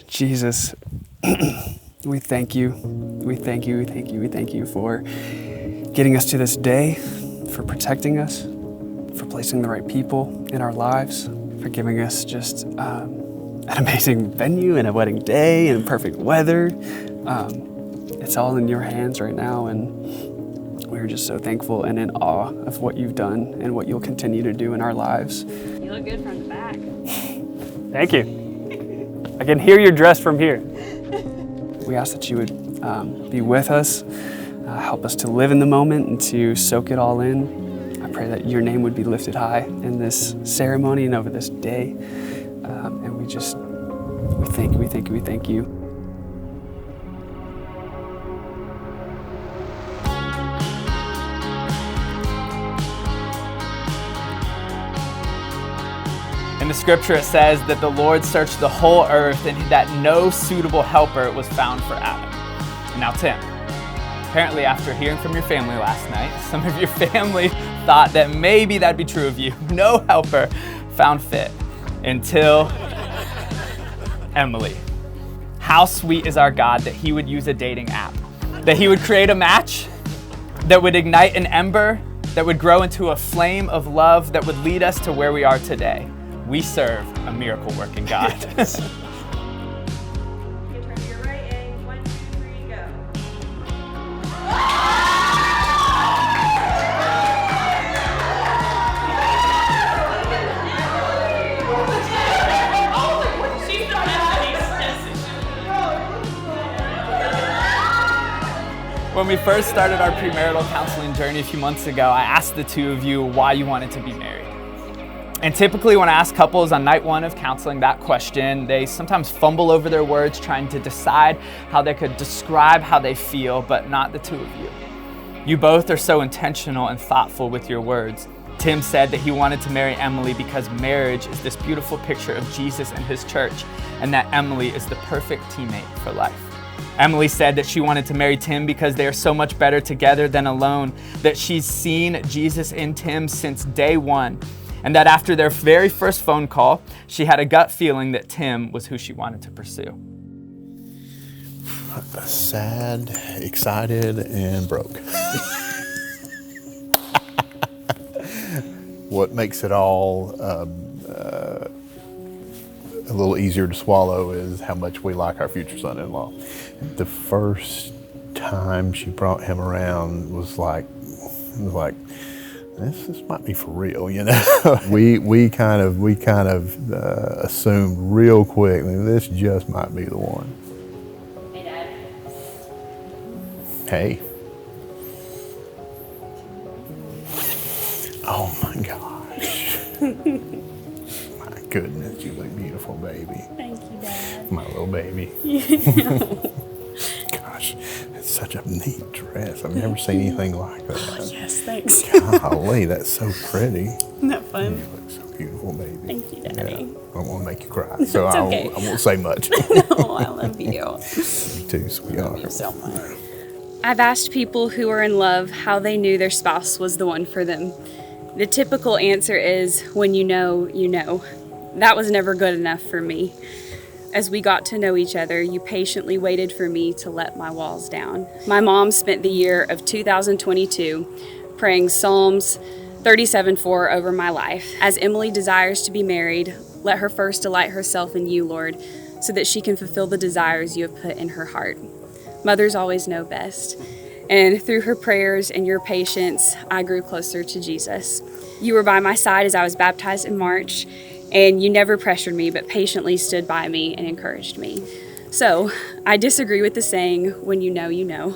Jesus, we thank you. We thank you, we thank you, we thank you for getting us to this day, for protecting us, for placing the right people in our lives, for giving us just an amazing venue and a wedding day and perfect weather. It's all in your hands right now, and we're just so thankful and in awe of what you've done and what you'll continue to do in our lives. You look good from the back. Thank you. I can hear your dress from here. We ask that you would be with us, help us to live in the moment and to soak it all in. I pray that your name would be lifted high in this ceremony and over this day. And we thank you, we thank you, we thank you. In the scripture it says that the Lord searched the whole earth and that no suitable helper was found for Adam. And now Tim, apparently after hearing from your family last night, some of your family thought that maybe that'd be true of you. No helper found fit until Emily. How sweet is our God that he would use a dating app, that he would create a match that would ignite an ember, that would grow into a flame of love that would lead us to where we are today. We serve a miracle-working God. You turn to your right, and 1, 2, 3, go. When we first started our premarital counseling journey a few months ago, I asked the two of you why you wanted to be married. And typically when I ask couples on night one of counseling that question, they sometimes fumble over their words trying to decide how they could describe how they feel, but not the two of you. You both are so intentional and thoughtful with your words. Tim said that he wanted to marry Emily because marriage is this beautiful picture of Jesus and his church, and that Emily is the perfect teammate for life. Emily said that she wanted to marry Tim because they are so much better together than alone, that she's seen Jesus in Tim since day one, and that after their very first phone call, she had a gut feeling that Tim was who she wanted to pursue. Sad, excited, and broke. What makes it all a little easier to swallow is how much we like our future son-in-law. The first time she brought him around was like, this might be for real, you know. we kind of assumed real quick that this just might be the one. Hey, Dad. Hey. Oh my gosh. My goodness, you look beautiful, baby. Thank you, Dad. My little baby. Gosh, it's such a neat dress. I've never seen anything like that. Oh, yes, thanks. Golly, that's so pretty. Isn't that fun? You look so beautiful, baby. Thank you, Daddy. Yeah, I don't want to make you cry, so okay. I won't say much. Oh, I love you. Me too, sweetheart. Love you so much. I've asked people who are in love how they knew their spouse was the one for them. The typical answer is, when you know, you know. That was never good enough for me. As we got to know each other, you patiently waited for me to let my walls down. My mom spent the year of 2022 praying Psalms 37:4 over my life. As Emily desires to be married, let her first delight herself in you, Lord, so that she can fulfill the desires you have put in her heart. Mothers always know best. And through her prayers and your patience, I grew closer to Jesus. You were by my side as I was baptized in March, and you never pressured me, but patiently stood by me and encouraged me. So, I disagree with the saying, when you know, you know.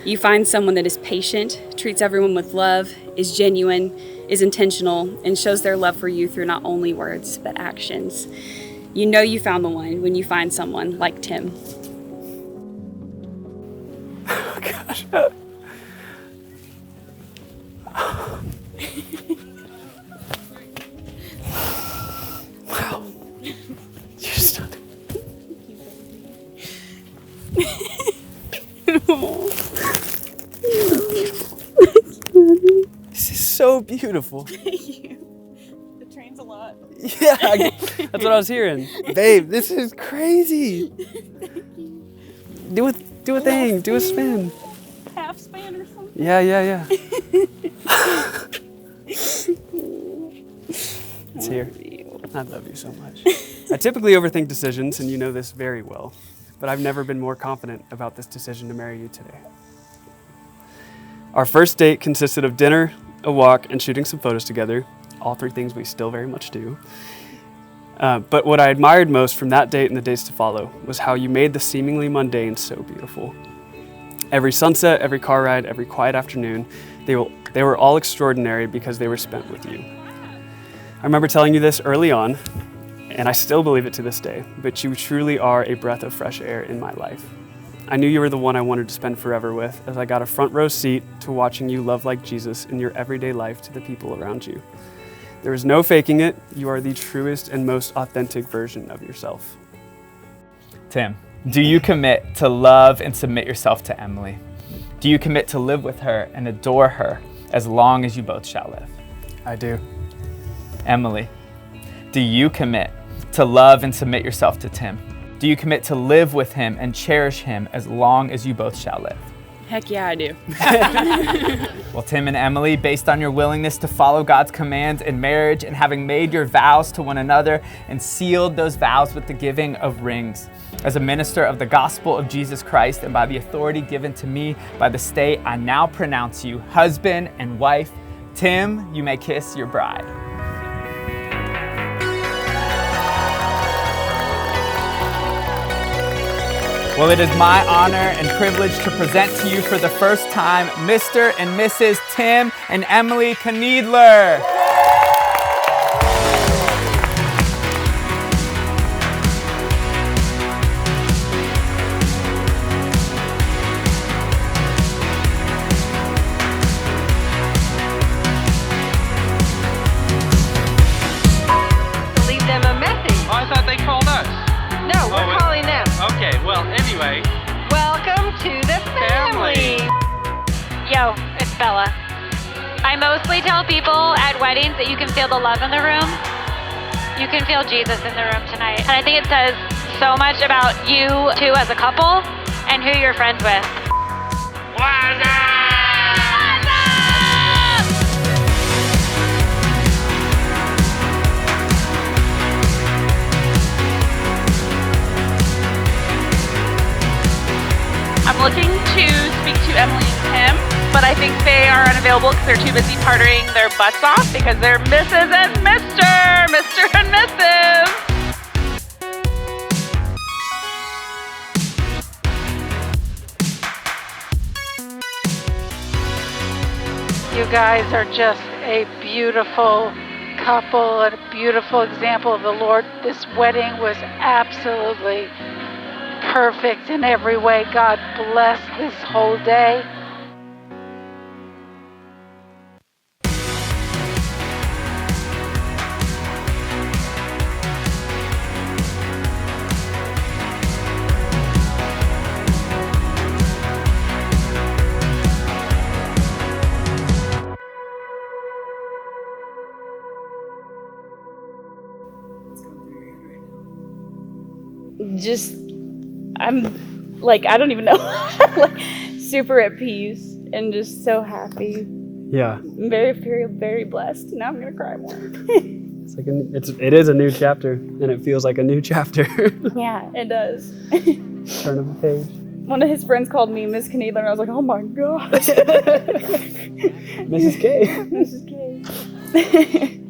You find someone that is patient, treats everyone with love, is genuine, is intentional, and shows their love for you through not only words, but actions. You know you found the one when you find someone like Tim. Oh, gosh. Wow. You're stunning. This is so beautiful. Thank you. The train's a lot. Yeah, That's what I was hearing. Babe, this is crazy. Do a thing. Do a spin. Half span or something. Yeah. It's here. I love you so much. I typically overthink decisions, and you know this very well, but I've never been more confident about this decision to marry you today. Our first date consisted of dinner, a walk, and shooting some photos together, all three things we still very much do. But what I admired most from that date and the days to follow was how you made the seemingly mundane so beautiful. Every sunset, every car ride, every quiet afternoon, they were all extraordinary because they were spent with you. I remember telling you this early on, and I still believe it to this day, but you truly are a breath of fresh air in my life. I knew you were the one I wanted to spend forever with, as I got a front row seat to watching you love like Jesus in your everyday life to the people around you. There is no faking it. You are the truest and most authentic version of yourself. Tim, do you commit to love and submit yourself to Emily? Do you commit to live with her and adore her as long as you both shall live? I do. Emily, do you commit to love and submit yourself to Tim? Do you commit to live with him and cherish him as long as you both shall live? Heck yeah, I do. Well, Tim and Emily, based on your willingness to follow God's commands in marriage and having made your vows to one another and sealed those vows with the giving of rings, as a minister of the gospel of Jesus Christ and by the authority given to me by the state, I now pronounce you husband and wife. Tim, you may kiss your bride. Well, it is my honor and privilege to present to you for the first time Mr. and Mrs. Tim and Emily Kneedler. Leave them a message. Oh, I thought they called us. No, we're calling them. Okay, well, anyway. Welcome to the family. Yo, it's Bella. I mostly tell people at weddings that you can feel the love in the room. You can feel Jesus in the room tonight. And I think it says so much about you two as a couple and who you're friends with. What's up? I'm looking to speak to Emily and Tim, but I think they are unavailable because they're too busy partying their butts off because they're Mrs. and Mr. and Mrs. You guys are just a beautiful couple and a beautiful example of the Lord. This wedding was absolutely perfect in every way. God bless this whole day. Just, I'm like, I don't even know. Like, super at peace and just so happy. Yeah. I'm very blessed. Now I'm gonna cry more. It's like it is a new chapter, and it feels like a new chapter. Yeah, it does. Turn of a page. One of his friends called me Miss Kneedler, and I was like, oh my god. Mrs. K. Mrs. K.